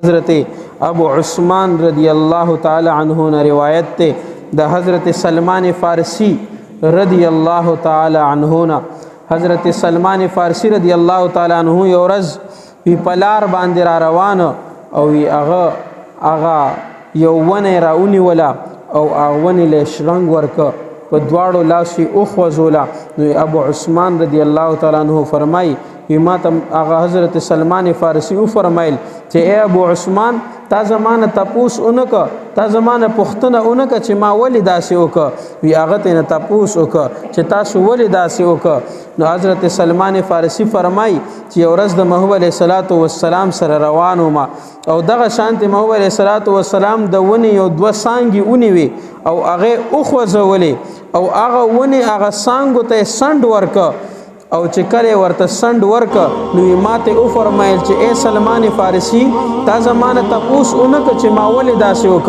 حضرت ابو عثمان رضی اللہ تعالی عنہ نے روایت تے دا حضرت سلمان فارسی رضی اللہ تعالی عنہ نا حضرت سلمان فارسی رضی اللہ تعالی عنہ یورز وی پلار باندې را روان او اغا یو ونه راونی ولا او اغونی له شرنګ ورک په دواړو لاسي او خوزولا نو ابو عثمان رضی الله تعالی عنہ فرمای ما ته اغا حضرت سلمان فارسی او فرمایل چې اے ابو عثمان تا زمانه تپوس اونک تا زمانه پختنه اونک چې ما ولی داسې وک وی هغه ته تپوس وک چې تاسو ولی داسې وک نو حضرت سلمان فارسی فرمای چې ورځ د محمد علیه الصلاۃ والسلام سره روانو ما او دغه شانت محمد علیه الصلاۃ والسلام د ونی یو دو سانګي اونی وی او هغه اوخوزولې او هغه ونی هغه سانګو ته سند ورک او چې کله ورته سند ورک نو ماته او فرمایل چې اے سلمان فارسی تا زمانه تپوس اونک چې ما ولې داسې وک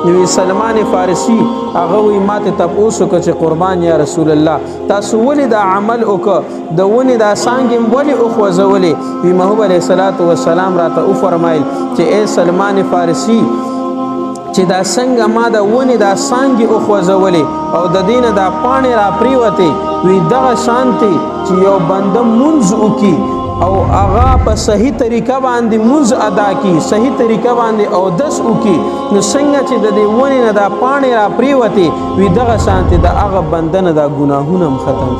نو سلمان فارسی هغه وی ماته تپوس وک چې قربان یا رسول الله تاسو ولې دا عمل وک د ونی دا سانګم ولې او خوځولې وی محمد علیه الصلاۃ والسلام راته او فرمایل چې اے سلمان فارسی چې دا څنګه ما د ونی دا سانګي او خوځولې او د دین دا پانی را پریوته وی دغه شانتي چې یو بنده منځ وکي او اغا په صحیح طریقه باندې منځ ادا کی صحیح طریقه باندې او دس وکي نو څنګه چې د دې ونی نه دا پانی را پریوته وی دغه شانتي د اغه بنده نه دا ګناهونه ختم